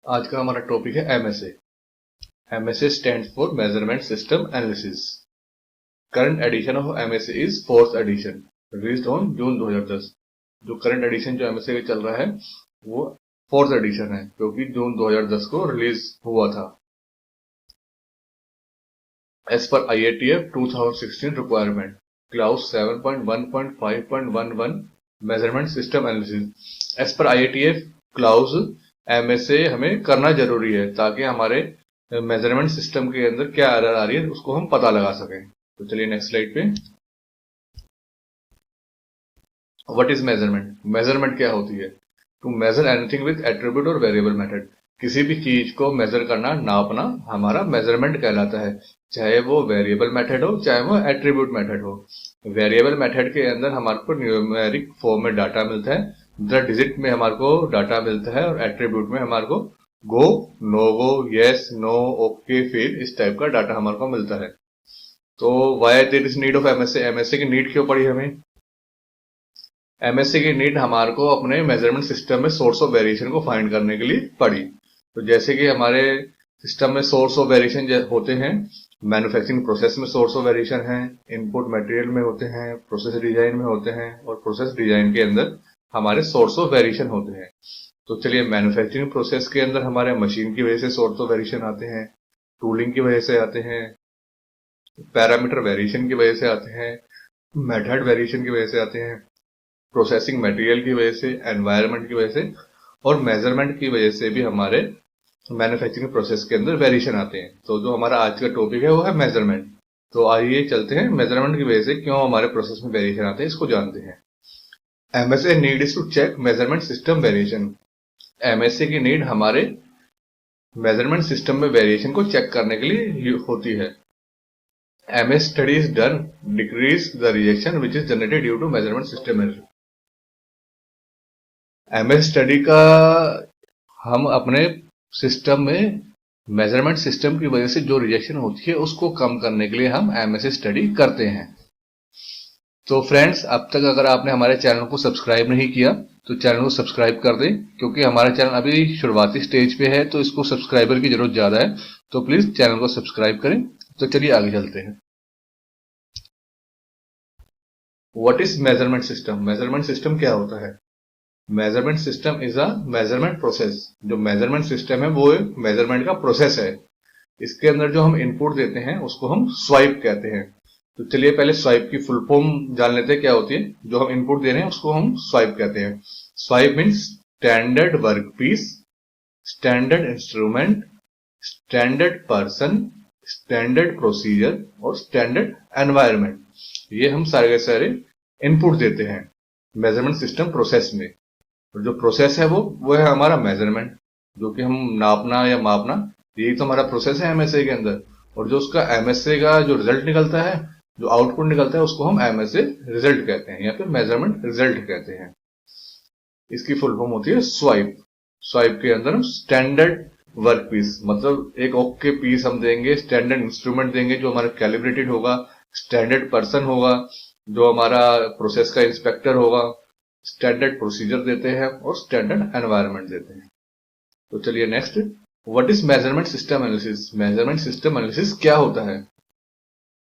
आज का हमारा टॉपिक है MSA. MSA stands for measurement system analysis. Current edition of MSA is fourth edition, released on June 2010। जो current addition जो MSA का चल रहा है वो फोर्थ एडिशन है, क्योंकि जून 2010 को रिलीज हुआ था। As per IATF 2016 requirement, clause 7.1.5.11 measurement system analysis. As per IATF clause MSA हमें करना जरूरी है ताकि हमारे मेजरमेंट सिस्टम के अंदर क्या एरर आ रही है उसको हम पता लगा सकें। तो चलिए नेक्स्ट स्लाइड पे। What is measurement? मेजरमेंट क्या होती है? To measure anything with attribute और वेरिएबल मेथड। किसी भी चीज को मेजर करना, नापना हमारा मेजरमेंट कहलाता है, चाहे वो वेरिएबल मेथड हो चाहे वो एट्रीब्यूट मेथड हो। वेरिएबल मेथड के अंदर हमारे को न्यूमेरिक फॉर्म में डाटा मिलता है, द डिजिट में हमारे को डाटा मिलता है, और एट्रीब्यूट में हमारे को go, no go, yes, no, okay, fail, इस टाइप का डाटा हमारे को मिलता है। तो why there is need of MSA? MSA की नीड क्यों पड़ी हमें? एमएसए की नीड हमारे को अपने मेजरमेंट सिस्टम में सोर्स ऑफ वेरिएशन को फाइंड करने के लिए पड़ी। तो जैसे कि हमारे सिस्टम में सोर्स ऑफ वेरिएशन होते हैं, मैन्युफैक्चरिंग प्रोसेस में सोर्स ऑफ वेरिएशन है, इनपुट मटेरियल में होते हैं, प्रोसेस डिजाइन में होते हैं, और प्रोसेस डिजाइन के अंदर हमारे सोर्स ऑफ वेरिएशन होते हैं। तो चलिए, मैन्युफैक्चरिंग प्रोसेस के अंदर हमारे मशीन की वजह से सोर्स ऑफ वेरिएशन आते हैं, टूलिंग की वजह से आते हैं, पैरामीटर वेरिएशन की वजह से आते हैं, मेथड वेरिएशन की वजह से आते हैं, प्रोसेसिंग मटेरियल की वजह से, एनवायरनमेंट की वजह से, और मेजरमेंट की वजह से भी हमारे मैन्युफैक्चरिंग प्रोसेस के अंदर वेरिएशन आते हैं। तो जो हमारा आज का टॉपिक है वो है मेजरमेंट। तो आइए चलते हैं मेजरमेंट की वजह से क्यों हमारे प्रोसेस में वेरिएशन आते हैं, इसको जानते हैं। MSA need is to check measurement system variation. MSA की नीड हमारे मेजरमेंट सिस्टम में वेरिएशन को चेक करने के लिए होती है। MS study is done decrease the rejection which is generated due to measurement system error। MS study का हम अपने सिस्टम में मेजरमेंट सिस्टम की वजह से जो रिजेक्शन होती है उसको कम करने के लिए हम MS स्टडी करते हैं। तो फ्रेंड्स, अब तक अगर आपने हमारे चैनल को सब्सक्राइब नहीं किया तो चैनल को सब्सक्राइब कर दें, क्योंकि हमारा चैनल अभी शुरुआती स्टेज पे है तो इसको सब्सक्राइबर की जरूरत ज्यादा है। तो प्लीज चैनल को सब्सक्राइब करें। तो चलिए आगे चलते हैं। What is measurement system? Measurement system क्या होता है? Measurement system is a measurement process. जो मेजरमेंट सिस्टम है वो एक मेजरमेंट का प्रोसेस है। इसके अंदर जो हम इनपुट देते हैं उसको हम स्वाइप कहते हैं। तो चलिए पहले स्वाइप की फुल फॉर्म जान लेते हैं क्या होती है। जो हम इनपुट दे रहे हैं उसको हम स्वाइप कहते हैं। Swipe means standard work piece, standard instrument, standard person, standard procedure और स्टैंडर्ड एनवायरमेंट। ये हम सारे के सारे इनपुट देते हैं मेजरमेंट सिस्टम प्रोसेस में। और जो प्रोसेस है वो है हमारा मेजरमेंट, जो कि हम नापना या मापना, यही तो हमारा प्रोसेस है एमएसए के अंदर। और जो उसका एमएसए का जो रिजल्ट निकलता है, जो आउटपुट निकलता है, उसको हम एमएसए रिजल्ट कहते हैं या फिर मेजरमेंट रिजल्ट कहते हैं। इसकी फुल फॉर्म होती है स्वाइप। स्वाइप के अंदर हम स्टैंडर्ड वर्क पीस, मतलब एक ओक के पीस हम देंगे, स्टैंडर्ड इंस्ट्रूमेंट देंगे जो हमारा कैलिब्रेटेड होगा, स्टैंडर्ड पर्सन होगा जो हमारा प्रोसेस का इंस्पेक्टर होगा, स्टैंडर्ड प्रोसीजर देते हैं और स्टैंडर्ड एनवायरनमेंट देते हैं। तो चलिए next, what is measurement system analysis? Measurement system analysis क्या होता है?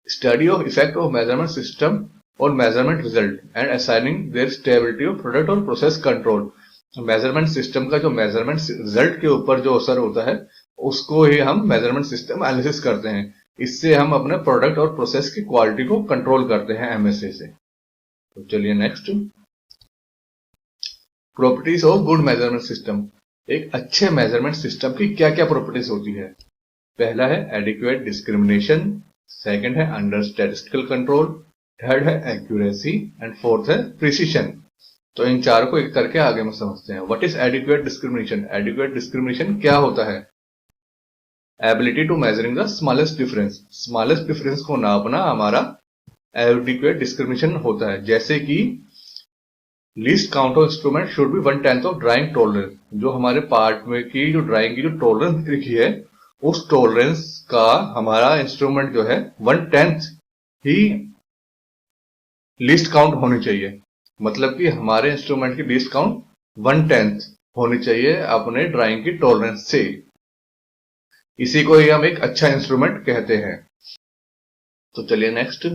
Study of effect of measurement system और measurement result and assigning their stability of product और प्रोसेस कंट्रोल। मेजरमेंट सिस्टम का जो मेजरमेंट रिजल्ट के ऊपर जो असर होता है उसको ही हम मेजरमेंट सिस्टम एनालिसिस करते हैं। इससे हम अपने प्रोडक्ट और प्रोसेस की क्वालिटी को कंट्रोल करते हैं एमएसए से। तो चलिए next, properties of good measurement system. एक अच्छे मेजरमेंट सिस्टम की क्या क्या प्रॉपर्टीज होती है? पहला है एडिक्वेट डिस्क्रिमिनेशन, सेकंड है अंडर स्टैटिस्टिकल कंट्रोल, थर्ड है एक्यूरेसी एंड फोर्थ है प्रिसीशन। तो इन चार को एक करके आगे में समझते हैं। What is adequate discrimination? Adequate discrimination क्या होता है? Ability to measuring the smallest difference. Smallest difference को नापना हमारा एडिक्वेट डिस्क्रिमिनेशन होता है। जैसे कि least count of instrument should be 1/10 of drawing tolerance. जो हमारे पार्ट में की जो ड्राइंग की जो टॉलरेंस लिखी है, उस टॉलरेंस का हमारा इंस्ट्रूमेंट जो है 1/10 ही लीस्ट काउंट होनी चाहिए। मतलब कि हमारे इंस्ट्रूमेंट की लीस्ट काउंट 1/10 होनी चाहिए अपने ड्राइंग की टॉलरेंस से। इसी को ही हम एक अच्छा इंस्ट्रूमेंट कहते हैं। तो चलिए next,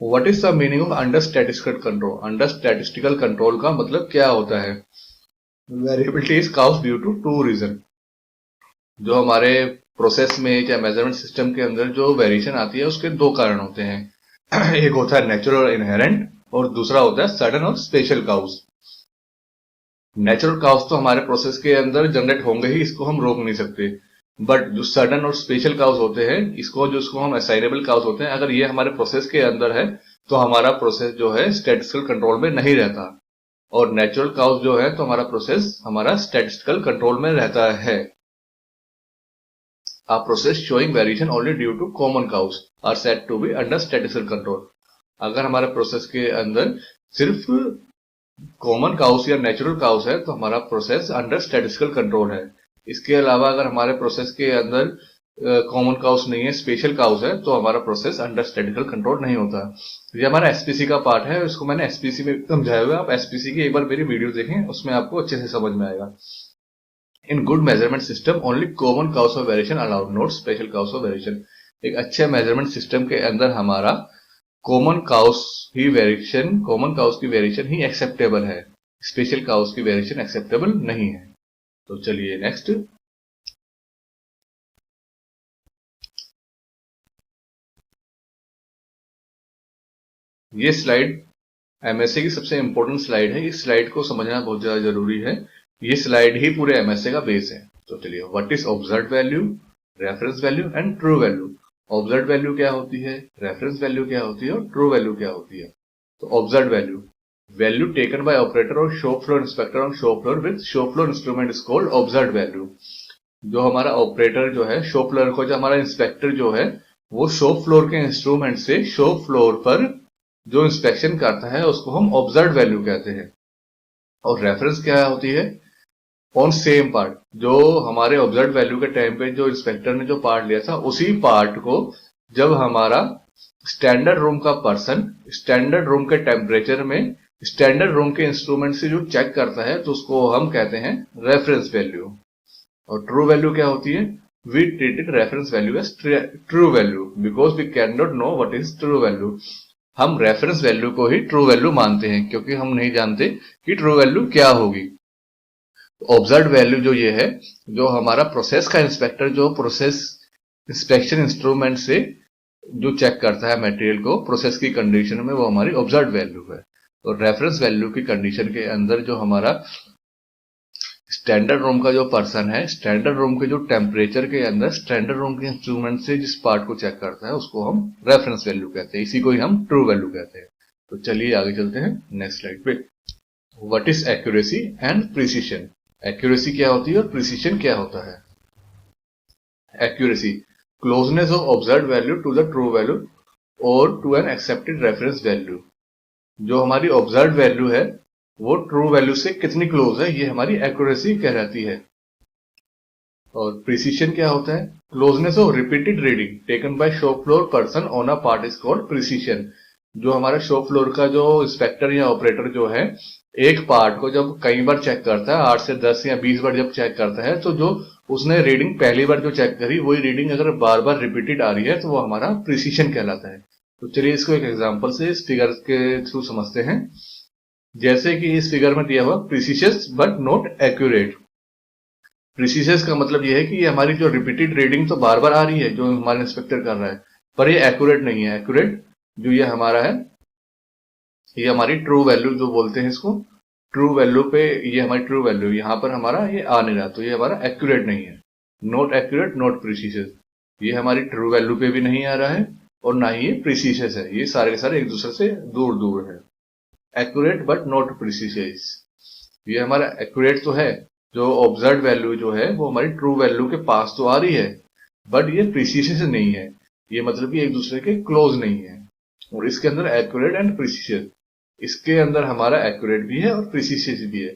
what is the meaning of under statistical control? Under statistical control का मतलब क्या होता है? Variability is caused due to two reason. जो हमारे प्रोसेस में या मेजरमेंट सिस्टम के अंदर जो वेरिएशन आती है उसके दो कारण होते हैं। एक होता है नेचुरल और इनहेरेंट, और दूसरा होता है सडन और स्पेशल काउज। नेचुरल काउज तो हमारे प्रोसेस के अंदर जनरेट होंगे ही, इसको हम रोक नहीं सकते। बट जो सडन और स्पेशल काउज होते हैं, जिसको हम असाइनेबल काउज होते हैं, अगर ये हमारे प्रोसेस के अंदर है तो हमारा प्रोसेस जो है स्टैटिस्टिकल कंट्रोल में नहीं रहता। और नेचुरल काउज जो है तो हमारा प्रोसेस हमारा स्टैटिस्टिकल कंट्रोल में रहता है। A process showing variation only due to common cause are said to be under statistical control। अगर हमारे प्रोसेस के अंदर सिर्फ कॉमन काउस या नेचुरल काउस है तो हमारा प्रोसेस अंडर स्टैटिस्टिकल कंट्रोल है। इसके अलावा अगर हमारे प्रोसेस के अंदर कॉमन काउस नहीं है, स्पेशल काउस है, तो हमारा प्रोसेस अंडर स्टैटिस्टिकल कंट्रोल नहीं होता। ये हमारा एसपीसी का पार्ट है, इसको मैंने एसपीसी में समझाया हुआ है। आप एसपीसी की एक बार मेरी वीडियो देखें, उसमें आपको अच्छे से समझ में आएगा। In good measurement system only common cows of variation allowed, not special cows of variation. एक अच्छे मेजरमेंट सिस्टम के अंदर हमारा कॉमन काउस की वेरिएशन ही एक्सेप्टेबल है, स्पेशल काउस की वेरिएशन एक्सेप्टेबल नहीं है। तो चलिए नेक्स्ट, ये स्लाइड एमएसए की सबसे इंपॉर्टेंट स्लाइड है। इस स्लाइड को समझना बहुत ज्यादा जरूरी है। ये स्लाइड ही पूरे एमएसए का बेस है। तो चलिए, what is observed value, reference value and true value. Observed value क्या होती है, रेफरेंस वैल्यू क्या होती है और ट्रू वैल्यू क्या होती है? तो observed value taken by operator और shop floor inspector on shop floor with shop floor instrument is called observed value. जो हमारा ऑपरेटर जो है, शो फ्लोर को, जो हमारा इंस्पेक्टर जो है, वो शो फ्लोर के इंस्ट्रूमेंट से शो फ्लोर पर जो इंस्पेक्शन करता है उसको हम ऑब्जर्व्ड वैल्यू कहते हैं। और रेफरेंस क्या होती है? ऑन सेम पार्ट, जो हमारे ऑब्जर्व्ड वैल्यू के टाइम पे जो इंस्पेक्टर ने जो पार्ट लिया था, उसी पार्ट को जब हमारा स्टैंडर्ड रूम का पर्सन स्टैंडर्ड रूम के टेम्परेचर में स्टैंडर्ड रूम के इंस्ट्रूमेंट से जो चेक करता है, तो उसको हम कहते हैं रेफरेंस वैल्यू। और ट्रू वैल्यू क्या होती है? We treated reference value as true value because we can not know what is true value. हम रेफरेंस वैल्यू को ही ट्रू वैल्यू मानते हैं क्योंकि हम नहीं जानते कि ट्रू वैल्यू क्या होगी। ऑब्जर्व्ड वैल्यू जो ये है, जो हमारा प्रोसेस का इंस्पेक्टर जो प्रोसेस इंस्पेक्शन इंस्ट्रूमेंट से जो चेक करता है मटेरियल को प्रोसेस की कंडीशन में, वो हमारी ऑब्जर्व्ड वैल्यू है। और रेफरेंस वैल्यू की कंडीशन के अंदर जो हमारा स्टैंडर्ड रूम का जो पर्सन है, स्टैंडर्ड रूम के जो टेम्परेचर के अंदर स्टैंडर्ड रूम के इंस्ट्रूमेंट से जिस पार्ट को चेक करता है, उसको हम रेफरेंस वैल्यू कहते हैं। इसी को ही हम ट्रू वैल्यू कहते हैं। तो चलिए आगे चलते हैं नेक्स्ट स्लाइड पे। What is accuracy and precision? Accuracy क्या होती है और प्रिसीशन क्या होता है? Accuracy, closeness of observed value to the true value और to an accepted reference value. जो हमारी ऑब्जर्व्ड वैल्यू है वो ट्रू वैल्यू से कितनी क्लोज है, ये हमारी एक्यूरेसी कहलाती है। और प्रिसीशन क्या होता है? Closeness of repeated reading taken by show floor person on a part is called precision. जो हमारा शो फ्लोर का जो इंस्पेक्टर या ऑपरेटर जो है, एक पार्ट को जब कई बार चेक करता है, 8 से 10 या 20 बार जब चेक करता है, तो जो उसने रीडिंग पहली बार जो चेक करी वही रीडिंग अगर बार बार रिपीटेड आ रही है तो वो हमारा प्रिसीशन कहलाता है। तो चलिए इसको एक एग्जाम्पल से इस फिगर के थ्रू समझते हैं। जैसे कि इस फिगर में दिया हुआ प्रिसीशियस बट नॉट एक्यूरेट। प्रिसीशियस का मतलब यह है कि ये हमारी जो रिपीटेड रीडिंग तो बार बार आ रही है जो हमारा इंस्पेक्टर कर रहा है, पर ये एक्यूरेट नहीं है। एक्यूरेट जो ये हमारा है, ये हमारी ट्रू वैल्यू जो बोलते हैं इसको, ट्रू वैल्यू पे ये हमारी ट्रू वैल्यू यहां पर हमारा ये आ नहीं रहा, तो ये हमारा एक्यूरेट नहीं है। नॉट एक्यूरेट नॉट प्रिसीशियस, ये हमारी ट्रू वैल्यू पे भी नहीं आ रहा है और ना ही ये प्रिसीशियस है। ये सारे के सारे एक दूसरे से दूर दूर है। एक्यूरेट बट नॉट प्रिसीशियस, ये हमारा एक्यूरेट तो है, जो ऑब्जर्व वैल्यू जो है वो हमारी ट्रू वैल्यू के पास तो आ रही है, बट ये प्रिसीशियस नहीं है। ये मतलब कि एक दूसरे के क्लोज नहीं है। और इसके अंदर एक्यूरेट एंड प्रिसीशियस, इसके अंदर हमारा एक्यूरेट भी है और प्रिसीशियस भी है।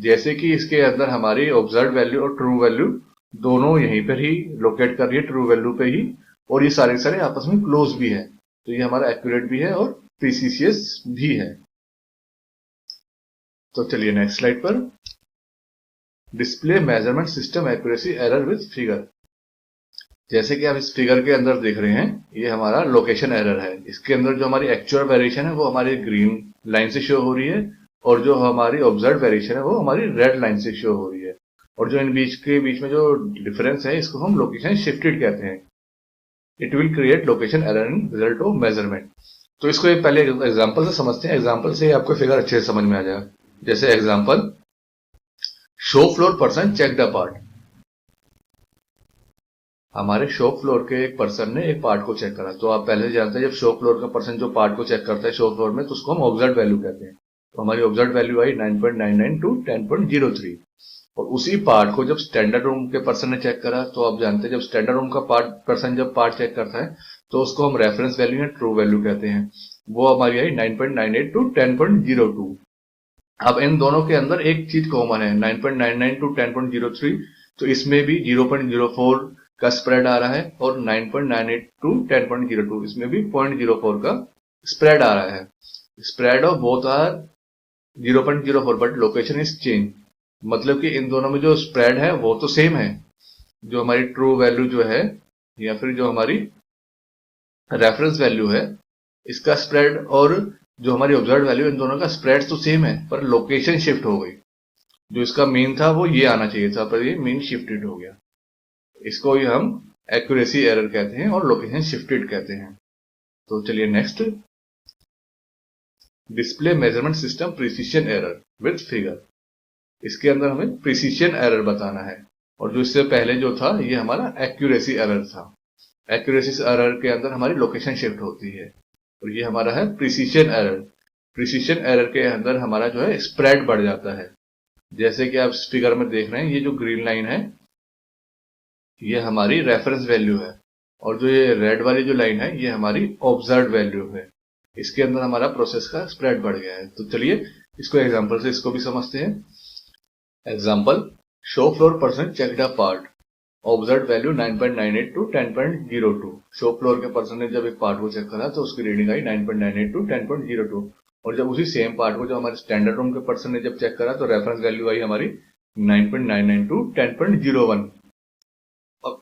जैसे कि इसके अंदर हमारी ऑब्जर्व वैल्यू और ट्रू वैल्यू दोनों यहीं पर ही लोकेट कर रही है, ट्रू वैल्यू पे ही, और ये सारे सारे आपस में क्लोज भी है। तो ये हमारा एक्यूरेट भी है और प्रिसीशियस भी है। तो चलिए नेक्स्ट स्लाइड पर। Display measurement system accuracy error with figure. जैसे कि आप इस फिगर के अंदर देख रहे हैं, ये हमारा लोकेशन एरर है। इसके अंदर जो हमारी एक्चुअल वेरिएशन है वो हमारी ग्रीन लाइन से शो हो रही है, और जो हमारी ऑब्जर्व वेरिएशन है वो हमारी रेड लाइन से शो हो रही है। और जो इन बीच में जो डिफरेंस है इसको हम लोकेशन शिफ्टेड कहते हैं। It will create location error in result of measurement. तो इसको एक पहले एग्जांपल से समझते हैं, एग्जांपल से आपको फिगर अच्छे से समझ में आ जाएगा। जैसे example, shop floor person check the part. हमारे शॉप फ्लोर के एक पर्सन ने एक पार्ट को चेक करा। तो आप पहले से जानते हैं, जब शॉप फ्लोर का पर्सन जो पार्ट को चेक करता है शॉप फ्लोर में, तो उसको हम ऑब्जर्व वैल्यू कहते हैं। तो हमारी ऑब्जर्व वैल्यू आई 9.99 टू 10.03। और उसी पार्ट को जब स्टैंडर्ड रूम के पर्सन ने चेक करा, तो आप जानते हैं जब स्टैंडर्ड रूम का पर्सन जब पार्ट चेक करता है तो उसको हम रेफरेंस वैल्यू या ट्रू वैल्यू कहते हैं। वो हमारी आई 9.98 टू 10.02। अब इन दोनों के अंदर एक चीज कॉमन है, 9.99 टू 10.03। तो इसमें भी 0.04 का स्प्रेड आ रहा है, और 9.98 टू 10.02 इसमें भी 0.04 का स्प्रेड आ रहा है। Spread of both are 0.04 but location is change. मतलब कि इन दोनों में जो स्प्रेड है वो तो सेम है, जो हमारी ट्रू वैल्यू जो है या फिर जो हमारी रेफरेंस वैल्यू है इसका स्प्रेड, और जो हमारी ऑब्जर्व वैल्यू, इन दोनों का स्प्रेड तो सेम है, पर लोकेशन शिफ्ट हो गई। जो इसका मीन था वो ये आना चाहिए था, पर ये मीन शिफ्टेड हो गया। इसको ही हम एक्यूरेसी एरर कहते हैं और लोकेशन शिफ्टेड कहते हैं। तो चलिए next, display measurement system precision error with figure. इसके अंदर हमें प्रिसिशन एरर बताना है, और जो इससे पहले जो था ये हमारा एक्यूरेसी एरर था। एक्यूरेसी एरर के अंदर हमारी लोकेशन शिफ्ट होती है, और ये हमारा है प्रिसिशन एरर। प्रिसिशन एरर के अंदर हमारा जो है स्प्रेड बढ़ जाता है। जैसे कि आप इस फिगर में देख रहे हैं, ये जो ग्रीन लाइन है ये हमारी रेफरेंस वैल्यू है, और जो ये रेड वाली जो लाइन है ये हमारी ऑब्जर्व वैल्यू है। इसके अंदर हमारा प्रोसेस का स्प्रेड बढ़ गया है। तो चलिए इसको एग्जांपल से इसको भी समझते हैं। Example, shop floor person check the part, observe value 9.98 to 10.02। Shop floor के पर्सन ने जब एक पार्ट को चेक करा तो उसकी रीडिंग आई 9.98 टू 10.02। और जब उसी सेम पार्ट को जो हमारे स्टैंडर्ड रूम के पर्सन ने जब चेक करा तो रेफरेंस वैल्यू आई हमारी 9.99 टू 10.01। अब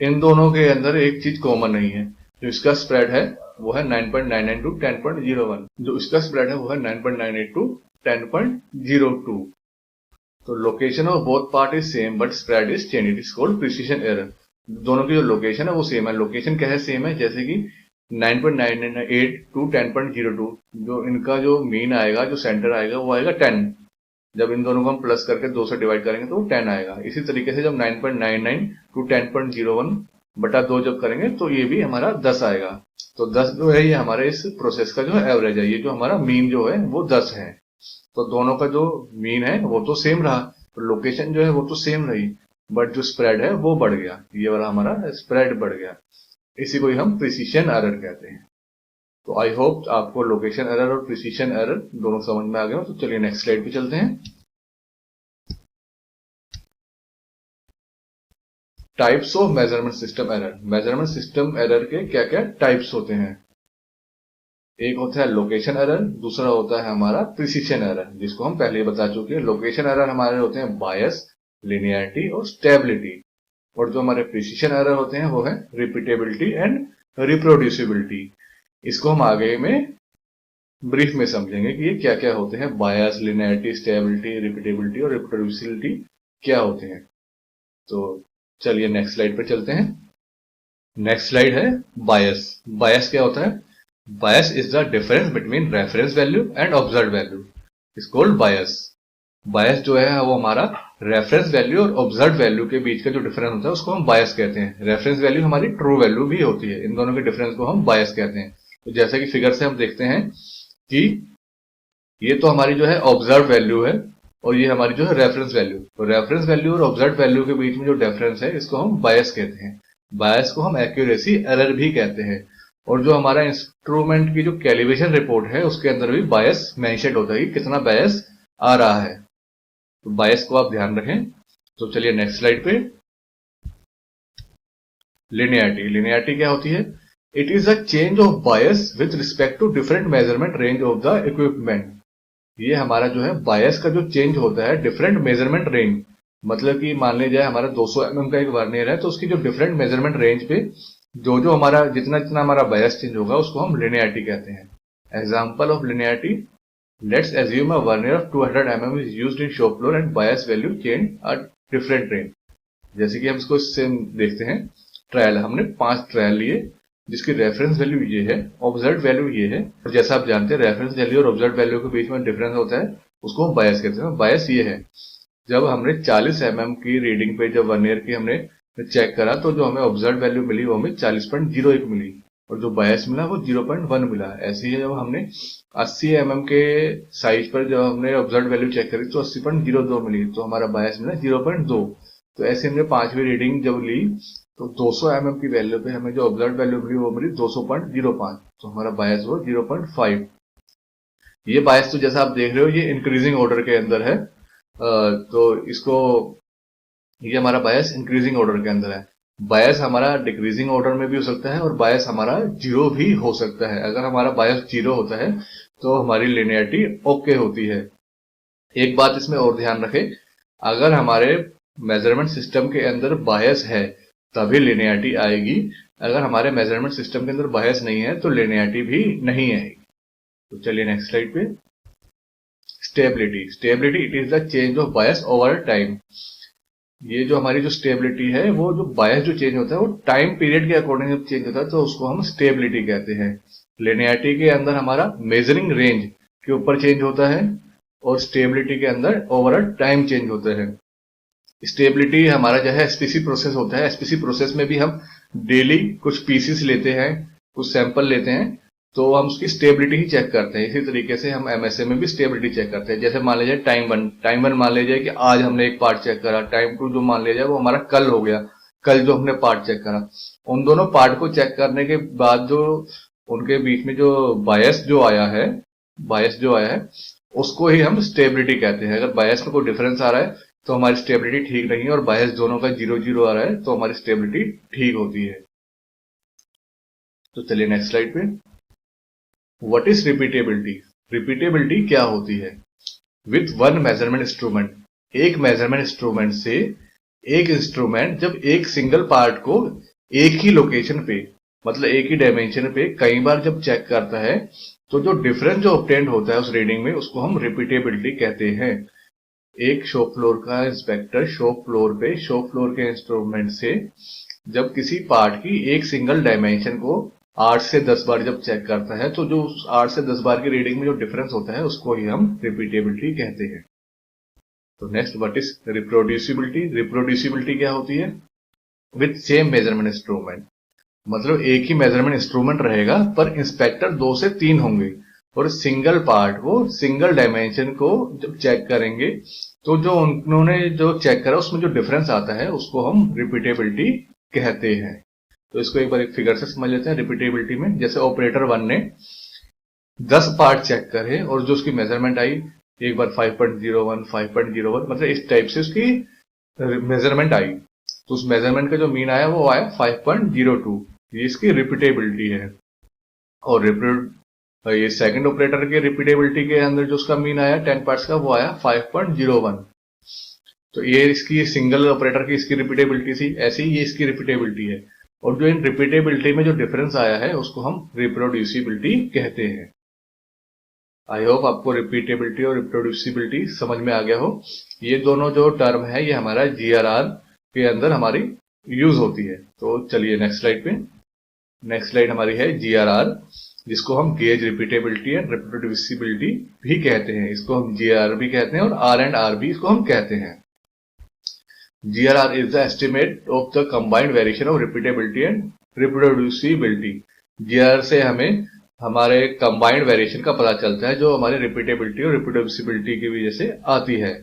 इन दोनों के अंदर एक चीज कॉमन नहीं है, जो इसका स्प्रेड है वो है 9.99 टू 10.01, जो इसका स्प्रेड है वो है 9.98 टू 10.02। तो location of both part is same but spread is change, it is called precision error. दोनों की जो लोकेशन है वो सेम है। लोकेशन क्या है, सेम है। जैसे कि 9.98 टू 10.02, जो इनका जो मीन आएगा, जो सेंटर आएगा वो आएगा 10। जब इन दोनों को हम प्लस करके 2 से डिवाइड करेंगे तो वो 10 आएगा। इसी तरीके से जब 9.99 टू 10.01 बटा 2 जब करेंगे तो ये भी हमारा 10 आएगा। तो 10 जो है ये हमारे इस प्रोसेस का जो एवरेज है। ये जो हमारा मीन जो है वो 10 है। तो दोनों का जो मीन है वो तो सेम रहा, तो लोकेशन जो है वो तो सेम रही, बट जो स्प्रेड है वो बढ़ गया। ये वाला हमारा स्प्रेड बढ़ गया। इसी को ही हम प्रिसिशन एरर कहते हैं। तो आई होप आपको लोकेशन एरर और प्रिसिशन एरर दोनों समझ में आ गए हो। तो चलिए नेक्स्ट स्लाइड पे चलते हैं। Types of measurement system error. Measurement system error के क्या क्या टाइप्स होते हैं? एक होता है लोकेशन एरर, दूसरा होता है हमारा प्रिसिशन एरर, जिसको हम पहले ही बता चुके हैं। लोकेशन एरर हमारे होते हैं बायस, लिनियरिटी और स्टेबिलिटी, और जो हमारे प्रिसिशन एरर होते हैं वो है रिपीटेबिलिटी एंड रिप्रोड्यूसिबिलिटी। इसको हम आगे में ब्रीफ में समझेंगे कि ये क्या क्या होते हैं। बायस, लिनियरिटी, स्टेबिलिटी, रिपीटेबिलिटी और रिप्रोड्यूसिबिलिटी क्या होते हैं। तो चलिए नेक्स्ट स्लाइड पे चलते हैं। नेक्स्ट स्लाइड है बायस। बायस क्या होता है? Bias is the difference between reference value and observed value. It's called bias. Bias जो है वो हमारा रेफरेंस वैल्यू और ऑब्जर्व वैल्यू के बीच का जो डिफरेंस होता है उसको हम बायस कहते हैं। रेफरेंस वैल्यू हमारी ट्रू वैल्यू भी होती है, इन दोनों के डिफरेंस को हम बायस कहते हैं। तो जैसा कि फिगर से हम देखते हैं कि ये तो हमारी जो है ऑब्जर्व वैल्यू है, और ये हमारी जो है रेफरेंस वैल्यू। तो रेफरेंस वैल्यू और ऑब्जर्व वैल्यू के बीच में जो डिफरेंस है इसको हम बायस कहते हैं। बायस को हम एक्यूरेसी एरर भी कहते हैं। और जो हमारा इंस्ट्रूमेंट की जो कैलिब्रेशन रिपोर्ट है उसके अंदर भी बायस मेंशन होता है कि कितना बायस आ रहा है। तो बायस को आप ध्यान रखें। तो चलिए नेक्स्ट स्लाइड पे। लिनियरिटी। लिनियरिटी क्या होती है? It is a change of bias with respect to different measurement range of the equipment. ये हमारा जो है बायस का जो चेंज होता है डिफरेंट मेजरमेंट रेंज, मतलब कि मान लीजिए हमारा 200 mm का एक वर्नियर है, तो उसकी जो डिफरेंट मेजरमेंट रेंज पे जो जो हमारा जितना जितना हमारा बायस चेंज होगा उसको हम लिनियरिटी कहते हैं। Example of linearity, let's assume a vernier of 200 mm is used in shop floor and bias value change a different range. जैसे कि हम इसको सेम देखते हैं, ट्रायल हमने 5 ट्रायल लिए जिसकी रेफरेंस वैल्यू ये है, ऑब्जर्व वैल्यू ये है, और जैसा आप जानते हैं रेफरेंस वैल्यू और ऑब्जर्व वैल्यू के बीच में डिफरेंस होता है, उसको हम बायस कहते हैं। बायस ये है, जब हमने 40 mm की रीडिंग पे जब वर्नियर की हमने चेक करा तो जो हमें ऑब्जर्व वैल्यू मिली वो हमें 40.01 मिली, और जो बायस मिला वो 0.1 मिला। ऐसे ही जब हमने 80 mm के साइज पर जब हमने ऑब्जर्व वैल्यू चेक करी तो 80.02 मिली, तो हमारा बायस मिला 0.2। तो ऐसे हमने 5वीं रीडिंग जब ली तो 200 mm की वैल्यू पे हमें जो ऑब्जर्व वैल्यू मिली वो मिली 200.05, तो हमारा बायस हुआ 0.5। ये बायस तो जैसा आप देख रहे हो ये इंक्रीजिंग ऑर्डर के अंदर है, तो इसको, ये हमारा बायस इंक्रीजिंग ऑर्डर के अंदर है। बायस हमारा डिक्रीजिंग ऑर्डर में भी हो सकता है और बायस हमारा जीरो भी हो सकता है। अगर हमारा बायस जीरो होता है तो हमारी लिनियरिटी ओके होती है। एक बात इसमें और ध्यान रखें, अगर हमारे मेजरमेंट सिस्टम के अंदर बायस है तभी लिनियरिटी आएगी, अगर हमारे मेजरमेंट सिस्टम के अंदर बायस नहीं है तो लिनियरिटी भी नहीं आएगी। तो चलिए नेक्स्ट स्लाइड पे। Stability, stability it is the change of bias over time. ये जो हमारी जो स्टेबिलिटी है, वो जो बायस जो चेंज होता है वो टाइम पीरियड के अकॉर्डिंग जब चेंज होता है तो उसको हम स्टेबिलिटी कहते हैं। लिनियरिटी के अंदर हमारा मेजरिंग रेंज के ऊपर चेंज होता है और स्टेबिलिटी के अंदर ओवर टाइम चेंज होता है। स्टेबिलिटी हमारा जो है एसपीसी प्रोसेस होता है, एसपीसी प्रोसेस में भी हम डेली कुछ पीसीस लेते हैं, कुछ सैंपल लेते हैं, तो हम उसकी स्टेबिलिटी ही चेक करते हैं। इसी तरीके से हम एमएसए में भी स्टेबिलिटी चेक करते हैं। जैसे मान लीजिए टाइम वन मान लीजिए कि आज हमने एक पार्ट चेक करा, टाइम टू जो मान लीजिए वो हमारा कल हो गया, कल जो हमने पार्ट चेक करा। उन दोनों पार्ट को चेक करने के बाद जो उनके बीच में जो बायस जो आया है उसको ही हम स्टेबिलिटी कहते हैं। अगर बायस में कोई डिफरेंस आ रहा है तो हमारी स्टेबिलिटी ठीक नहीं है, और बायस दोनों का 0-0 आ रहा है तो हमारी स्टेबिलिटी ठीक होती है। तो चलिए नेक्स्ट स्लाइड पे। What is repeatability? रिपीटेबिलिटी क्या होती है? विथ वन मेजरमेंट इंस्ट्रूमेंट, एक मेजरमेंट इंस्ट्रूमेंट से एक इंस्ट्रूमेंट जब एक सिंगल पार्ट को एक ही लोकेशन पे, मतलब एक ही डायमेंशन पे कई बार जब चेक करता है तो जो डिफरेंस जो ऑब्टेंड होता है उस रीडिंग में उसको हम रिपीटेबिलिटी कहते हैं। एक शॉप फ्लोर का इंस्पेक्टर शॉप फ्लोर के इंस्ट्रूमेंट से जब किसी पार्ट की एक सिंगल डायमेंशन को 8 से 10 बार जब चेक करता है तो जो 8 से 10 बार की रीडिंग में जो डिफरेंस होता है उसको ही हम रिपीटेबिलिटी कहते हैं। तो next, what is reproducibility? Reproducibility क्या होती है? विथ सेम मेजरमेंट इंस्ट्रूमेंट, मतलब एक ही मेजरमेंट इंस्ट्रूमेंट रहेगा पर इंस्पेक्टर 2 से 3 होंगे, और सिंगल पार्ट को सिंगल डायमेंशन को जब चेक करेंगे तो जो उन्होंने जो चेक करा उसमें जो डिफरेंस आता है उसको हम रिपीटेबिलिटी कहते हैं। तो इसको एक बार एक फिगर से समझ लेते हैं। रिपीटेबिलिटी में जैसे ऑपरेटर 1 ने 10 पार्ट चेक करे और जो उसकी मेजरमेंट आई एक बार 5.01, 5.01, मतलब इस टाइप से उसकी मेजरमेंट आई, तो उस मेजरमेंट का जो मीन आया वो आया 5.02, ये इसकी रिपीटेबिलिटी है। और ये सेकंड ऑपरेटर के रिपीटेबिलिटी के अंदर जो उसका मीन आया 10 पार्ट्स का वो आया 5.01, तो ये इसकी सिंगल ऑपरेटर की इसकी रिपीटेबिलिटी थी, ऐसे ही ये इसकी रिपीटेबिलिटी है। और जो इन रिपीटेबिलिटी में जो डिफरेंस आया है उसको हम रिप्रोड्यूसिबिलिटी कहते हैं। आई होप आपको रिपीटेबिलिटी और रिप्रोड्यूसिबिलिटी समझ में आ गया हो। ये दोनों जो टर्म है ये हमारा जीआरआर के अंदर हमारी यूज होती है। तो चलिए नेक्स्ट स्लाइड पे। नेक्स्ट स्लाइड हमारी है जीआरआर, जिसको हम गेज रिपीटेबिलिटी एंड रिप्रोड्यूसिबिलिटी भी कहते हैं। इसको हम जीआरआर भी कहते हैं और आर एंड आर भी इसको हम कहते हैं। GRR is the estimate of the combined variation of repeatability and reproducibility. GRR से हमें हमारे कंबाइंड वेरिएशन का पता चलता है जो हमारे रिपीटेबिलिटी और रिप्रोड्यूसिबिलिटी की वजह से आती है।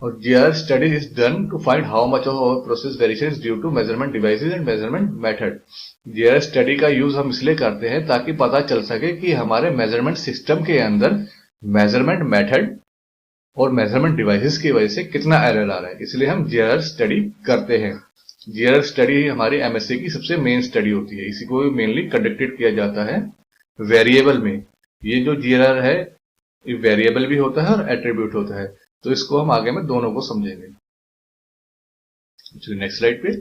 और GR study is done to find how much of our process variation is due to measurement devices and measurement method। GR study का यूज हम इसलिए करते हैं ताकि पता चल सके कि हमारे मेजरमेंट सिस्टम के अंदर मेजरमेंट मेथड और मेजरमेंट डिवाइसेस की वजह से कितना एरर आ रहा है, इसलिए हम GR स्टडी करते हैं। GR स्टडी हमारी MSc की सबसे मेन स्टडी होती है, इसी को मेनली कंडक्टेड किया जाता है वेरिएबल में। ये जो GR है वेरिएबल भी होता है और एट्रीब्यूट होता है। तो इसको हम आगे में दोनों को समझेंगे। चलिए नेक्स्ट स्लाइड पे।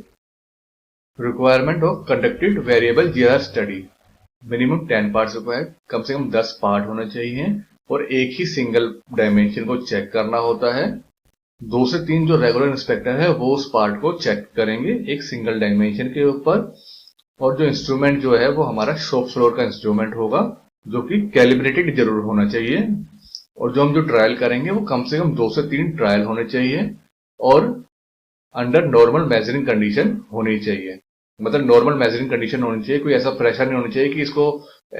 Requirement of conducted variable GR study. Minimum 10 parts required, कम से कम 10 पार्ट होने चाहिए और एक ही सिंगल डायमेंशन को चेक करना होता है। 2 से 3 जो रेगुलर इंस्पेक्टर है वो उस पार्ट को चेक करेंगे एक सिंगल डायमेंशन के ऊपर। और जो इंस्ट्रूमेंट जो है वो हमारा शॉप फ्लोर का इंस्ट्रूमेंट होगा, जो कि कैलिब्रेटेड जरूर होना चाहिए। और जो हम जो ट्रायल करेंगे वो कम से कम 2 से 3 ट्रायल होने चाहिए और अंडर नॉर्मल मेजरिंग कंडीशन होनी चाहिए। मतलब नॉर्मल मेजरिंग कंडीशन होनी चाहिए, कोई ऐसा प्रेशर नहीं होना चाहिए कि इसको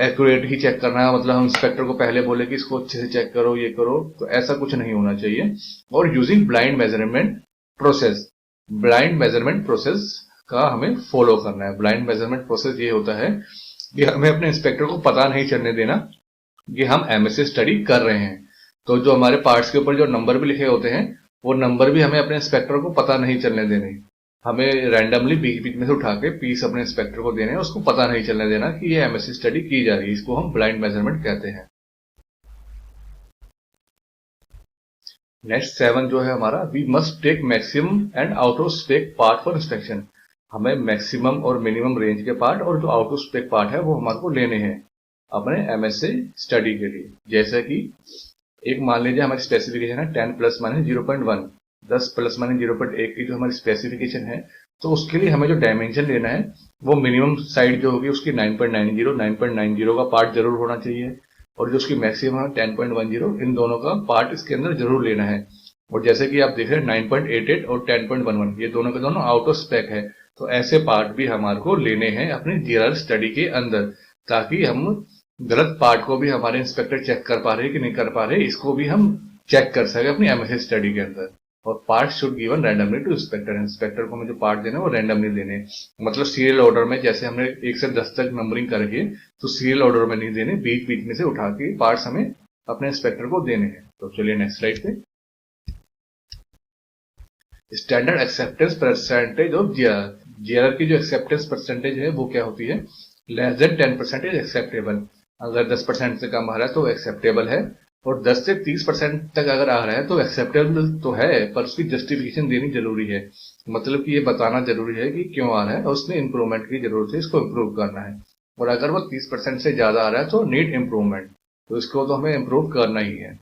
एक्यूरेट ही चेक करना है, मतलब हम इंस्पेक्टर को पहले बोले कि इसको अच्छे से चेक करो ये करो, तो ऐसा कुछ नहीं होना चाहिए। और using blind measurement process, blind measurement process का हमें फॉलो करना है। ब्लाइंड मेजरमेंट प्रोसेस ये होता है कि हमें अपने इंस्पेक्टर को पता नहीं चलने देना कि हम एमएससी स्टडी कर रहे हैं। तो जो हमारे पार्ट्स के ऊपर जो नंबर भी लिखे होते हैं वो नंबर भी हमें अपने इंस्पेक्टर को पता नहीं चलने देने। हमें रैंडमली बीच बीच में से उठा के पीस अपने इंस्पेक्टर को देने, उसको पता नहीं चलने देना कि ये एमएससी स्टडी की जा रही है। इसको हम ब्लाइंड मेजरमेंट कहते हैं। नेक्स्ट 7 जो है हमारा, we must take maximum and out of spec part for inspection. हमें मैक्सिमम और मिनिमम रेंज के पार्ट और जो आउट ऑफ स्पेक पार्ट है वो हमारे को लेने हैं अपने एमएससी स्टडी के लिए। जैसे कि एक मान लीजिए हमारी स्पेसिफिकेशन है 10 प्लस माइनस 0.1, 10 प्लस माइनस 0.1 की जो हमारी स्पेसिफिकेशन है, तो उसके लिए हमें जो डायमेंशन लेना है वो मिनिमम साइड जो होगी उसकी 9.90 का पार्ट जरूर होना चाहिए और जो उसकी मैक्सिमम है 10.10, इन दोनों का पार्ट इसके अंदर जरूर लेना है। और जैसे कि आप देख रहे हैं 9.88 और 10.11 ये दोनों के दोनों आउट ऑफ स्पेक है, तो ऐसे पार्ट भी हमारे को लेने हैं अपनी जीआर स्टडी के अंदर, ताकि हम गलत पार्ट को भी हमारे इंस्पेक्टर चेक कर पा रहे कि नहीं कर पा रहे, इसको भी हम चेक कर सके अपनी एमएससी स्टडी के अंदर। और part should given randomly to inspector, inspector को हमें जो पार्ट देने वो रैंडमली देने, मतलब सीरियल ऑर्डर में, जैसे हमने 1 से 10 तक नंबरिंग करके तो सीरियल ऑर्डर में नहीं देने, बीच बीच में से उठा के पार्ट्स हमें अपने इंस्पेक्टर को देने हैं। तो चलिए नेक्स्ट स्लाइड पे। Standard acceptance percentage of GR. GR की जो एक्सेप्टेंस परसेंटेज है वो क्या होती है, लेस देन 10% इज एक्सेप्टेबल। अगर 10% से कम आ रहा है तो एक्सेप्टेबल है, और 10 से 30% तक अगर आ रहा है तो एक्सेप्टेबल तो है, पर उसकी जस्टिफिकेशन देनी जरूरी है। मतलब कि ये बताना जरूरी है कि क्यों आ रहा है और उसमें इंप्रूवमेंट की जरूरत है, इसको इंप्रूव करना है। और अगर वो 30% से ज्यादा आ रहा है तो नीड इंप्रूवमेंट, तो इसको तो हमें इंप्रूव करना ही है।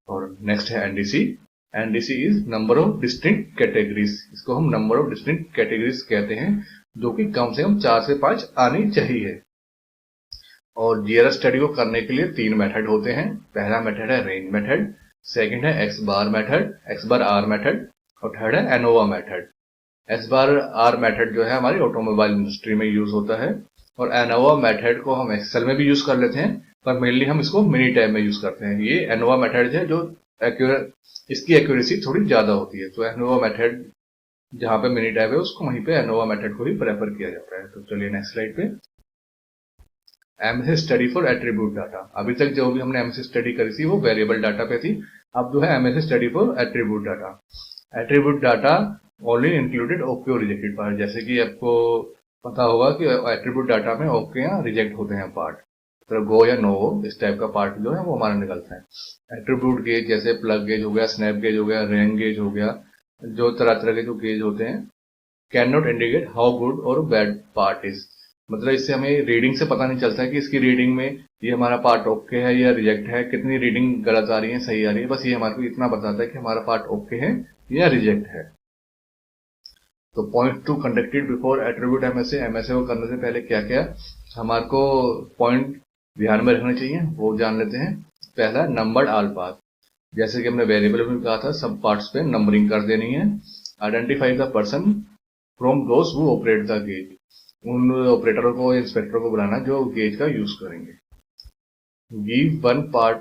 और नेक्स्ट है NDC. NDC is number of distinct categories. इसको हम नंबर ऑफ डिस्टिंक्ट कैटेगरीज कहते हैं, जो कि कम से कम 4 से 5 आनी चाहिए। और जीआर स्टडी को करने के लिए 3 मेथड होते हैं। पहला मेथड है रेंज मेथड, सेकंड है X bar method, X bar R method, और थर्ड है ANOVA method. X bar R method जो है हमारी ऑटोमोबाइल इंडस्ट्री में यूज होता है, और एनोवा मेथड को हम एक्सेल में भी यूज कर लेते हैं, पर मेनली हम इसको मिनी टैब में यूज करते हैं। ये एनोवा मेथड है जो इसकी एक्यूरेसी थोड़ी ज्यादा होती है, तो एनोवा मेथड जहां पे मिनी टैब है उसको वहीं पे एनोवा मेथड को ही प्रेफर किया जाता है। तो चलिए नेक्स्ट स्लाइड पे। MSc study for attribute data. अभी तक जो भी हमने एमएससी स्टडी करी थी वो वेरिएबल डाटा पे थी, अब जो है MSc study for attribute data. Attribute data only included okay और रिजेक्टेड पार्ट। जैसे कि आपको पता होगा कि एट्रीब्यूट डाटा में ओके या रिजेक्ट होते हैं पार्ट, तो गो या नो हो इस टाइप का पार्ट जो है वो हमारा निकलता है। एट्रीब्यूट गेज जैसे प्लग गेज हो गया, स्नैप गेज हो गया, रेन गेज हो गया, जो तरह तरह के जो गेज होते हैं, can not indicate how good और बैड पार्ट इज। मतलब इससे हमें रीडिंग से पता नहीं चलता है कि इसकी रीडिंग में ये हमारा पार्ट ओके है या रिजेक्ट है, कितनी रीडिंग गलत आ रही है सही आ रही है, बस ये हमारे को इतना बताता है कि हमारा पार्ट ओके है या रिजेक्ट है। तो point two conducted before attribute MSA. MSA को करने से पहले क्या क्या हमारे को पॉइंट ध्यान में रखने चाहिए वो जान लेते हैं। पहला नंबर्ड ऑल पार्ट, जैसे कि हमने वेरिएबल में कहा था सब पार्ट्स पे नंबरिंग कर देनी है। Identify the person from those who operate the gauge, उन ऑपरेटरों को इंस्पेक्टर को बुलाना जो गेज का यूज करेंगे। Give one part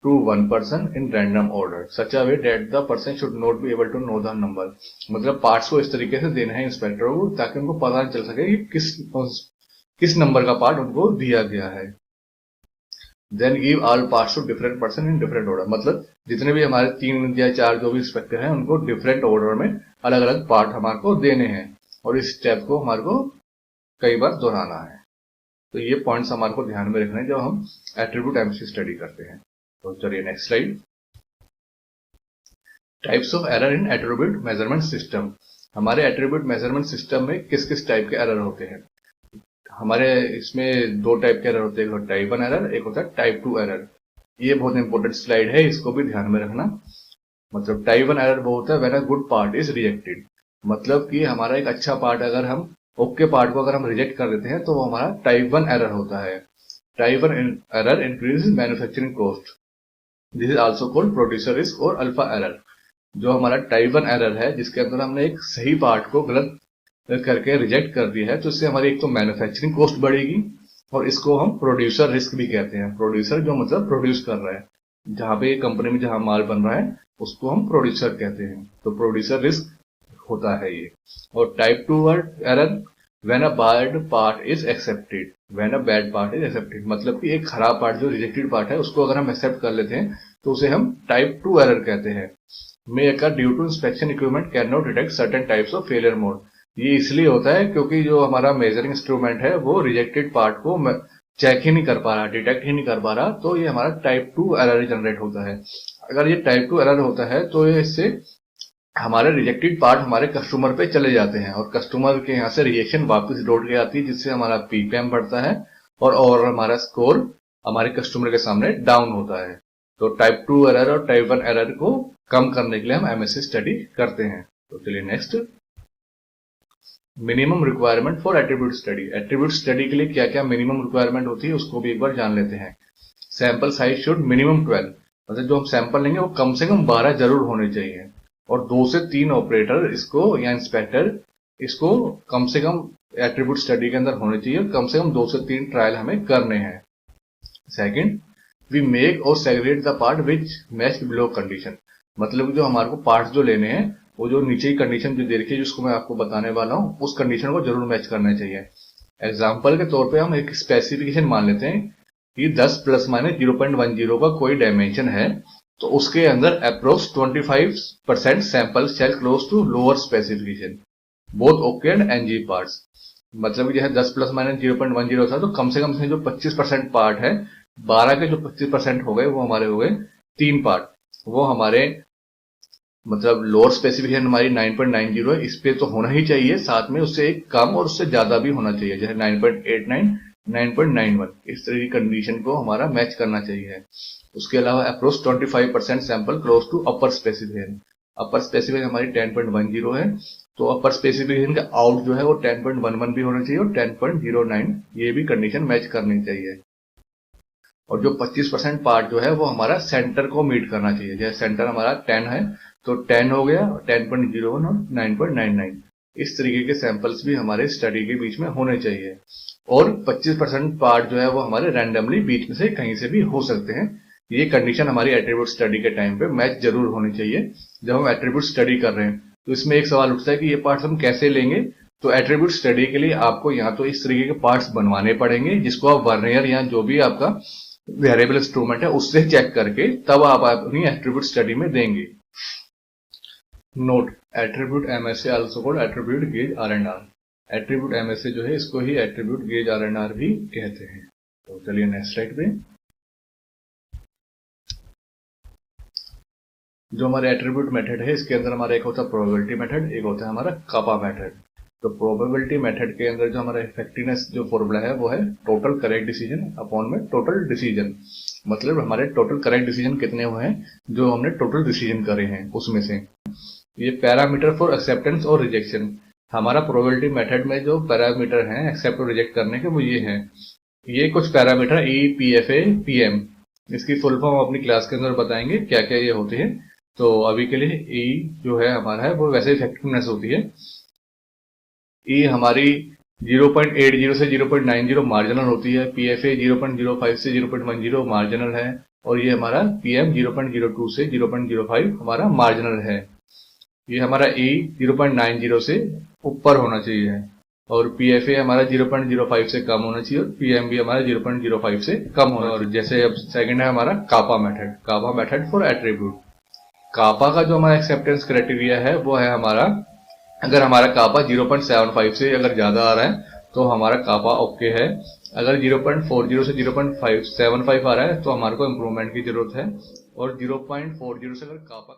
to one person in random order such a way that the person should not be able to know the number. मतलब parts को इस तरीके से देना है इंस्पेक्टर को ताकि उनको पता चल सके कि किस नंबर का पार्ट उनको दिया गया है। Then give all parts to different person in different order. मतलब जितने भी हमारे 3 या 4 जो भी इंस्पेक्टर हैं उनको डिफरेंट ऑर्डर में अलग अलग पार्ट हमारे को देने हैं, और इस स्टेप को हमारे को कई बार दोहराना है। तो ये पॉइंट्स हमारे को ध्यान में रखने जब हम एट्रीब्यूट एमएससी स्टडी करते हैं। तो चलिए next slide. Types of error in attribute measurement system. हमारे एट्रीब्यूट मेजरमेंट सिस्टम में किस किस टाइप के एरर होते हैं? हमारे इसमें दो टाइप के एरर होते हैं, टाइप 1 एरर, एक होता है टाइप 2 एरर। ये बहुत इंपॉर्टेंट स्लाइड है, इसको भी ध्यान में रखना। मतलब टाइप 1 एरर वो होता है when a good part is rejected. मतलब कि हमारा एक अच्छा पार्ट अगर हम ओके पार्ट को अगर हम रिजेक्ट कर देते हैं तो वो हमारा टाइप 1 एरर होता है। Type 1 error increase manufacturing cost, this is also called producer risk और अल्फा एरर। जो हमारा टाइप 1 एरर है जिसके अंदर हमने एक सही पार्ट को गलत करके रिजेक्ट कर दिया है, तो इससे हमारी एक तो मैन्युफैक्चरिंग कॉस्ट बढ़ेगी और इसको हम प्रोड्यूसर रिस्क भी कहते हैं। प्रोड्यूसर जो मतलब प्रोड्यूस कर रहा है, जहां पे कंपनी में जहां माल बन रहा है उसको हम प्रोड्यूसर कहते हैं, तो प्रोड्यूसर रिस्क होता है ये। और type 2 error when a bad part is accepted, when a bad part is accepted, मतलब कि एक खराब पार्ट जो रिजेक्टेड पार्ट है उसको अगर हम एक्सेप्ट कर लेते हैं तो उसे हम टाइप 2 एरर कहते हैं। May occur due to inspection equipment can not detect certain types of failure mode. ये इसलिए होता है क्योंकि जो हमारा मेजरिंग इंस्ट्रूमेंट है वो रिजेक्टेड पार्ट को चेक ही नहीं कर पा रहा, डिटेक्ट ही नहीं कर पा रहा, तो ये हमारा टाइप 2 एरर जनरेट होता है। अगर ये टाइप 2 एरर होता है तो ये इससे हमारे रिजेक्टेड पार्ट हमारे कस्टमर पे चले जाते हैं और कस्टमर के यहाँ से रिएक्शन वापस लौट के आती है, जिससे हमारा पीपीएम बढ़ता है और हमारा स्कोर हमारे कस्टमर के सामने डाउन होता है। तो टाइप 2 एरर और टाइप 1 एरर को कम करने के लिए हम एमएससी स्टडी करते हैं। तो चलिए next, minimum requirement for attribute study. Attribute study के लिए क्या क्या मिनिमम रिक्वायरमेंट होती है उसको भी एक बार जान लेते हैं। सैंपल साइज शुड मिनिमम 12, मतलब जो हम सैंपल लेंगे वो कम से कम 12 जरूर होने चाहिए और 2 से 3 ऑपरेटर इसको या इंस्पेक्टर इसको कम से कम एट्रीब्यूट स्टडी के अंदर होने चाहिए और कम से कम 2 से 3 ट्रायल हमें करने हैं। सेकंड, वी मेक और segregate the part which match below condition, मतलब जो हमारे को पार्ट्स जो लेने हैं वो जो नीचे की कंडीशन जो दे रखी है जिसको मैं आपको बताने वाला हूं उस कंडीशन को जरूर मैच करना चाहिए। एग्जाम्पल के तौर पे हम एक स्पेसिफिकेशन मान लेते हैं कि 10 ± 0.10 का कोई डायमेंशन है, तो उसके अंदर approx 25% sample shall close to lower specification both okay and NG parts. मतलब जैसे 10 ± 0.10 था तो कम से कम इसमें जो 25% पार्ट है, 12 के जो 25% हो गए वो हमारे हो गए 3 पार्ट, वो हमारे मतलब लोअर स्पेसिफिकेशन हमारी 9.90 है, इस पे तो होना ही चाहिए, साथ में उससे एक कम और उससे ज्यादा भी होना चाहिए, जैसे 9.89, 9.91, इस तरह की कंडीशन को हमारा मैच करना चाहिए। उसके अलावा approx 25% sample close to upper specification. Upper specification हमारी 10.10 है, तो अपर स्पेसिफिकेशन का आउट जो है वो 10.11 भी होना चाहिए और 10.09 ये भी कंडीशन मैच करनी चाहिए। और जो 25% पार्ट जो है वो हमारा सेंटर को मीट करना चाहिए, जैसे सेंटर हमारा 10 है तो 10 हो गया, 10.01 और 9.99, इस तरीके के सैंपल्स भी हमारे स्टडी के बीच में होने चाहिए। और 25% पार्ट जो है वो हमारे रैंडमली बीच में से कहीं से भी हो सकते हैं। ये कंडीशन हमारी एट्रीब्यूट स्टडी के टाइम पे मैच जरूर होनी चाहिए। जब हम एट्रीब्यूट स्टडी कर रहे हैं तो इसमें एक सवाल उठता है कि ये पार्ट्स हम कैसे लेंगे। तो एट्रीब्यूट स्टडी के लिए आपको या तो इस तरीके के पार्ट्स बनवाने पड़ेंगे जिसको आप वर्नियर या जो भी आपका वेरिएबल इंस्ट्रूमेंट है उससे चेक करके तब आप अपनी एट्रीब्यूट स्टडी में देंगे। Note, attribute MSA also called attribute gauge R&R। Attribute MSA जो है इसको ही एट्रीब्यूट गेज R&R भी कहते हैं। तो चलिए नेक्स्ट स्लाइड पे, जो हमारे एट्रीब्यूट मेथड है इसके अंदर हमारा एक होता है प्रोबेबिलिटी मेथड, एक होता है हमारा कापा मेथड। तो प्रोबेबिलिटी मेथड के अंदर जो हमारा इफेक्टिवनेस जो फॉर्मूला है वो है टोटल करेक्ट डिसीजन अपॉन में टोटल डिसीजन, मतलब हमारे टोटल करेक्ट डिसीजन कितने हुए हैं जो हमने टोटल डिसीजन करे हैं उसमें से। ये पैरामीटर फॉर एक्सेप्टेंस और रिजेक्शन, हमारा प्रोबेबिलिटी मेथड में जो पैरामीटर हैं एक्सेप्ट और रिजेक्ट करने के वो ये हैं। ये कुछ पैरामीटर ई, PFA, PM, इसकी फुल फॉर्म अपनी क्लास के अंदर बताएंगे क्या क्या ये होते हैं। तो अभी के लिए ई जो है हमारा है वो वैसे इफेक्टिवनेस होती है। ई हमारी 0.80 से 0.90 मार्जिनल होती है, PFA 0.05 से 0.10 मार्जिनल है और ये हमारा PM 0.02 से 0.05 हमारा मार्जिनल है। ये हमारा E 0.90 से ऊपर होना चाहिए और PFA हमारा 0.05 से कम होना चाहिए और PM भी हमारा 0.05 से कम होना। और जैसे अब सेकंड है हमारा kappa method, kappa method for attribute. Kappa का जो हमारा एक्सेप्टेंस क्राइटेरिया है वो है हमारा, अगर हमारा कापा 0.75 से अगर ज्यादा आ रहा है तो हमारा कापा ओके है। अगर 0.40 से 0.575 आ रहा है तो हमारे को इम्प्रूवमेंट की जरूरत है, और 0.40 से अगर कापा